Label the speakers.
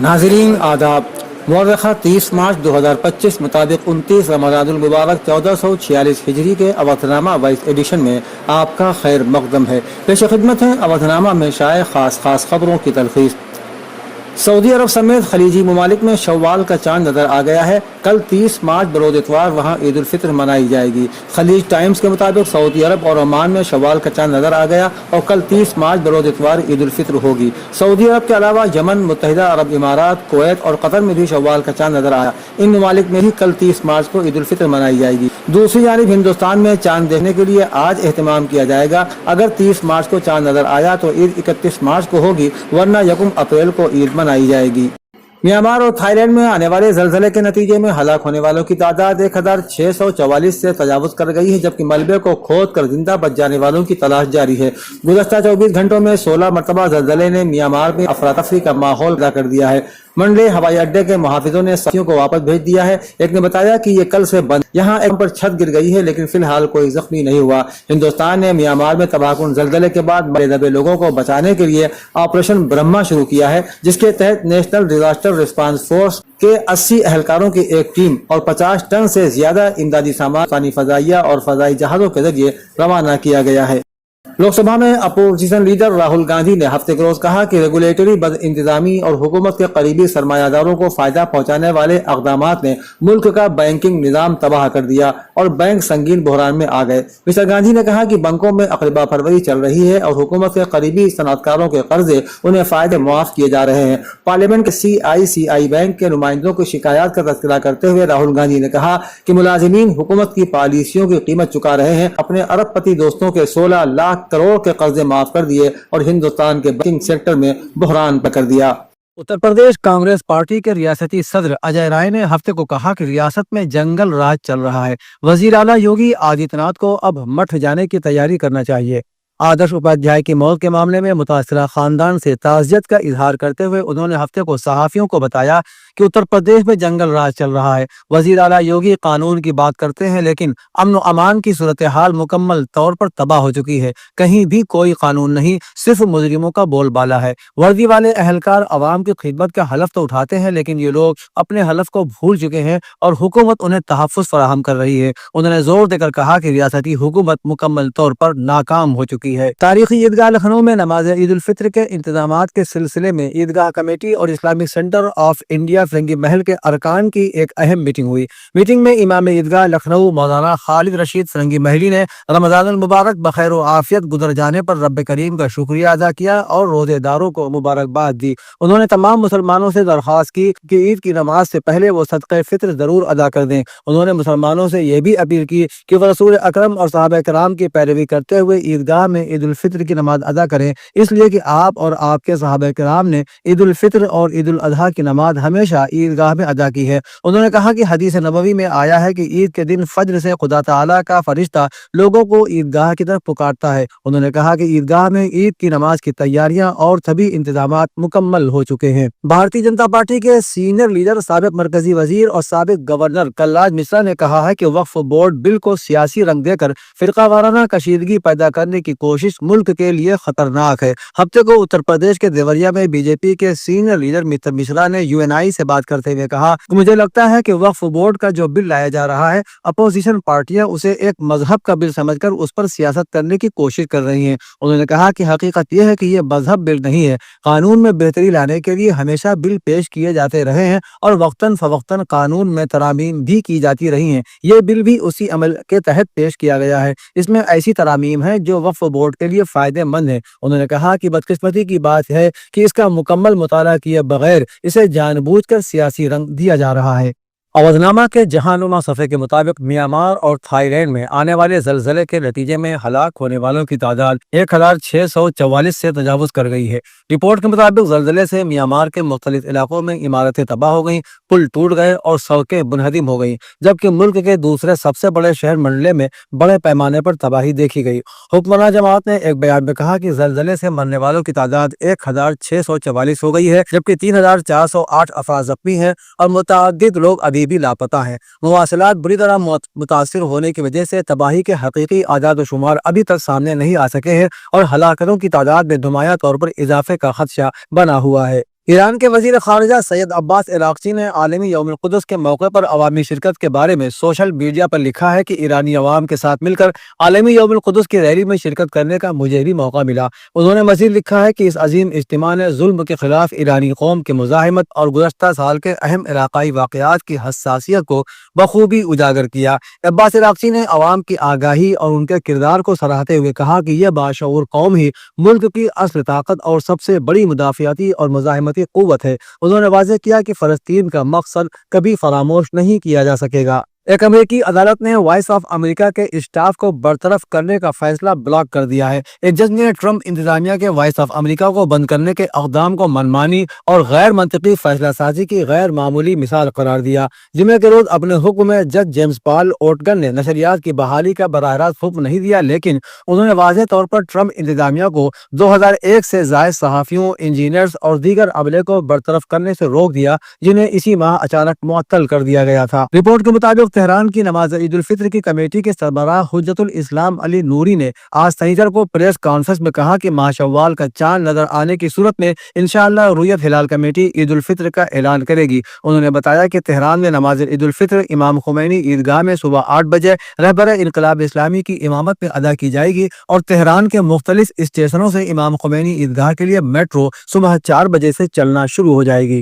Speaker 1: नाज़रीन आदाब। मौरख़ा 30 मार्च 2025 मुताबिक 29 रमज़ानुल मुबारक 1446 हिजरी के अवधनामा वाइस एडिशन में आपका खैर मक़दम है। पेश खिदमत है अवधनामा में शाये खास खबरों की तलख़ीस। सऊदी अरब समेत खलीजी ममालिक में शव्वाल का चांद नजर आ गया है। कल 30 मार्च बरोज़ इतवार वहाँ ईद उल फित्र मनाई जाएगी। खलीज टाइम्स के मुताबिक सऊदी अरब और ओमान में शव्वाल का चांद नजर आ गया और कल 30 मार्च बरोज़ इतवार ईद उल फित्र होगी। सऊदी अरब के अलावा यमन, मुत्तहिदा अरब इमारात, कुवैत और कतर में भी शव्वाल का चांद नजर आया। इन ममालिक में भी कल 30 मार्च को ईद उल फित्र मनाई जाएगी। दूसरी जानिब हिंदुस्तान में चांद देखने के लिए आज एहतमाम किया जाएगा। अगर 30 मार्च को चांद नजर आया तो ईद 31 मार्च को होगी, वरना 1 अप्रैल को ईद मनाई जाएगी। म्यांमार और थाईलैंड में आने वाले जलजले के नतीजे में हलाक होने वालों की तादाद 1644 से तजावुज कर गई है, जबकि मलबे को खोद कर जिंदा बच जाने वालों की तलाश जारी है। गुज़श्ता 24 घंटों में 16 मरतबा जलजले ने म्यांमार में अफरा तफरी का माहौल पैदा कर दिया है। मंडले हवाई अड्डे के मुहाफिजों ने साथियों को वापस भेज दिया है। एक ने बताया कि ये कल से बंद, यहाँ एक पर छत गिर गई है लेकिन फिलहाल कोई जख्मी नहीं हुआ। हिंदुस्तान ने म्यांमार में तबाहकुन जलजले के बाद मरे दबे लोगों को बचाने के लिए ऑपरेशन ब्रह्मा शुरू किया है, जिसके तहत नेशनल डिजास्टर रिस्पांस फोर्स के 80 एहलकारों की एक टीम और 50 टन से ज्यादा इमदादी सामान पानी फजाइया और फजाई जहाजों के जरिए रवाना किया गया है। लोकसभा में अपोजिशन लीडर राहुल गांधी ने हफ्ते के रोज कहा कि रेगुलेटरी बद इंतजामी और हुकूमत के करीबी सरमायादारों को फायदा पहुंचाने वाले इक़दामात ने मुल्क का बैंकिंग निजाम तबाह कर दिया और बैंक संगीन बहरान में आ गए। मिस्टर गांधी ने कहा कि बैंकों में अक़रबा फरवरी चल रही है और हुकूमत के करीबी सनअतकारों के कर्जे उन्हें फायदे मुआफ किए जा रहे हैं। पार्लियामेंट के CICI बैंक के नुमाइंदों की शिकायत का तज़किरा करते हुए राहुल गांधी ने कहा कि मुलाजिमीन हुकूमत की पॉलिसियों की कीमत चुका रहे हैं। अपने अरबपति दोस्तों के 16 लाख करोड़ के कर्जे माफ कर दिए और हिंदुस्तान के बैंकिंग सेक्टर में बहरान कर दिया।
Speaker 2: उत्तर प्रदेश कांग्रेस पार्टी के रियासती सदर अजय राय ने हफ्ते को कहा कि रियासत में जंगल राज चल रहा है। वजीर आला योगी आदित्यनाथ को अब मठ जाने की तैयारी करना चाहिए। आदर्श उपाध्याय की मौत के मामले में मुतासिरा खानदान से ताज़ियत का इजहार करते हुए उन्होंने हफ्ते को सहाफियों को बताया कि उत्तर प्रदेश में जंगल राज चल रहा है। वजीर आला योगी कानून की बात करते हैं लेकिन अमन अमान की सूरत हाल मुकम्मल तौर पर तबाह हो चुकी है। कहीं भी कोई कानून नहीं, सिर्फ मुजरिमों का बोलबाला है। वर्दी वाले अहलकार अवाम की खिदमत का हलफ तो उठाते हैं लेकिन ये लोग अपने हलफ को भूल चुके हैं और हुकूमत उन्हें तहफ़्फ़ुज़ फराहम कर रही है। उन्होंने जोर देकर कहा कि रियासती हुकूमत मुकम्मल तौर पर नाकाम हो चुकी है। तारीखी ईदगाह लखनऊ में नमाज ईद उल फित्र के इंतजामात के सिलसिले में ईदगाह कमेटी और इस्लामिक सेंटर ऑफ इंडिया फिरंगी महल के अरकान की एक अहम मीटिंग हुई। मीटिंग में इमाम ईदगाह लखनऊ मौलाना खालिद रशीद फिरंगी महली ने रमजानुल मुबारक बखैर व आफियत गुजर जाने पर रब करीम का शुक्रिया अदा किया और रोजेदारों को मुबारकबाद दी। उन्होंने तमाम मुसलमानों से दरख्वास्त की कि ईद की नमाज से पहले वो सदक़े फित्र जरूर अदा कर दें। उन्होंने मुसलमानों से यह भी अपील की कि वह रसूल अकरम और सहाबा किराम की पैरवी करते हुए ईदगाह में ईद उल फित्र की नमाज अदा करें, इसलिए कि आप और आपके सहाबा किराम ने ईद उल फित्र और ईद उल अजहा की नमाज हमेशा ईदगाह में अदा की है। उन्होंने कहा कि हदीस नबवी में आया है कि ईद के दिन फज्र से खुदा ताला का फरिश्ता लोगों को ईदगाह की तरफ पुकारता है। उन्होंने कहा कि ईदगाह में ईद की नमाज की तैयारियां और सभी इंतजामात मुकम्मल हो चुके हैं। भारतीय जनता पार्टी के सीनियर लीडर साबिक मरकजी वजीर और साबिक गवर्नर कलराज मिश्रा ने कहा है कि वक्फ बोर्ड बिल को सियासी रंग देकर फिरका वाराना कशीदगी पैदा करने की कोशिश मुल्क के लिए खतरनाक है। हफ्ते को उत्तर प्रदेश के देवरिया में बीजेपी के सीनियर लीडर मित्र मिश्रा ने UNI से बात करते हुए कहा कि मुझे लगता है कि वक्फ बोर्ड का जो बिल लाया जा रहा है, अपोजिशन पार्टियां उसे एक मजहब का बिल समझकर उस पर सियासत करने की कोशिश कर रही हैं। उन्होंने कहा कि हकीकत यह है कि यह मजहब बिल नहीं है। कानून में बेहतरी लाने के लिए हमेशा बिल पेश किए जाते रहे हैं और वक्तन फवक्तन कानून में तरामीम भी की जाती रही हैं। ये बिल भी उसी अमल के तहत पेश किया गया है। इसमें ऐसी तरामीम है जो वक्फ बोर्ड के लिए फायदेमंद है। उन्होंने कहा कि बदकिस्मती की बात है कि इसका मुकम्मल मुताला किए बगैर इसे जानबूझकर सियासी रंग दिया जा रहा है। अवधनामा के जहानुमा सफ़े के मुताबिक म्यांमार और थाईलैंड में आने वाले जलजले के नतीजे में हलाक होने वालों की तादाद 1644 से तजावुज कर गई है। रिपोर्ट के मुताबिक जलजले से म्यांमार के मुख्तलिफ इलाकों में इमारतें तबाह हो गईं, पुल टूट गए और सड़कें मुनहदिम हो गईं, जबकि मुल्क के दूसरे सबसे बड़े शहर मंडले में बड़े पैमाने पर तबाही देखी गई। हुक्मरान जमात ने एक बयान में कहा कि जलजले से मरने वालों की तादाद 1644 हो गई है, जबकि 3408 अफराद जख्मी हैं और मुतअद्दिद लोग अभी भी लापता हैं। मवासिलात बुरी तरह मुतासिर होने की वजह से तबाही के हकीकी आदाद व शुमार अभी तक सामने नहीं आ सके हैं और हलाकतों की तादाद में नुमाया तौर पर इजाफे का खदशा बना हुआ है। ایران کے وزیر خارجہ سید عباس عراقچی نے عالمی یوم القدس کے موقع پر عوامی شرکت کے بارے میں سوشل میڈیا پر لکھا ہے کہ ایرانی عوام کے ساتھ مل کر عالمی یوم القدس کی ریلی میں شرکت کرنے کا مجھے بھی موقع ملا۔ انہوں نے مزید لکھا ہے کہ اس عظیم اجتماع نے ظلم کے خلاف ایرانی قوم کی مزاحمت اور گزشتہ سال کے اہم علاقائی واقعات کی حساسیت کو بخوبی اجاگر کیا۔ عباس عراقچی نے عوام کی آگاہی اور ان کے کردار کو سراہتے ہوئے کہا کہ یہ باشعور قوم ہی ملک کی اصل طاقت اور سب سے بڑی مدافعتی اور مزاحمتی قوت ہے۔ انہوں نے واضح کیا کہ فلسطین کا مقصد کبھی فراموش نہیں کیا جا سکے گا۔ ایک امریکی عدالت نے وائس آف امریکہ کے اسٹاف کو برطرف کرنے کا فیصلہ بلاک کر دیا ہے۔ ایک جج نے ٹرمپ انتظامیہ کے وائس آف امریکہ کو بند کرنے کے اقدام کو منمانی اور غیر منطقی فیصلہ سازی کی غیر معمولی مثال قرار دیا۔ جمعے کے روز اپنے حکم میں جج جیمز پال اوٹگن نے نشریات کی بحالی کا براہ راست حکم نہیں دیا، لیکن انہوں نے واضح طور پر ٹرمپ انتظامیہ کو 2001 سے زائد صحافیوں، انجینئرز اور دیگر عملے کو برطرف کرنے سے روک دیا، جنہیں اسی ماہ اچانک معطل کر دیا گیا تھا۔ رپورٹ کے مطابق تہران کی نماز عید الفطر کی کمیٹی کے سربراہ حجت الاسلام علی نوری نے آج سنیچر کو پریس کانفرنس میں کہا کہ ماہ شوال کا چاند نظر آنے کی صورت میں انشاءاللہ رویت ہلال کمیٹی عید الفطر کا اعلان کرے گی۔ انہوں نے بتایا کہ تہران میں نماز عید الفطر امام خمینی عیدگاہ میں صبح 8 بجے رہبر انقلاب اسلامی کی امامت میں ادا کی جائے گی اور تہران کے مختلف اسٹیشنوں سے امام خمینی عیدگاہ کے لیے میٹرو صبح 4 بجے سے چلنا شروع ہو جائے گی۔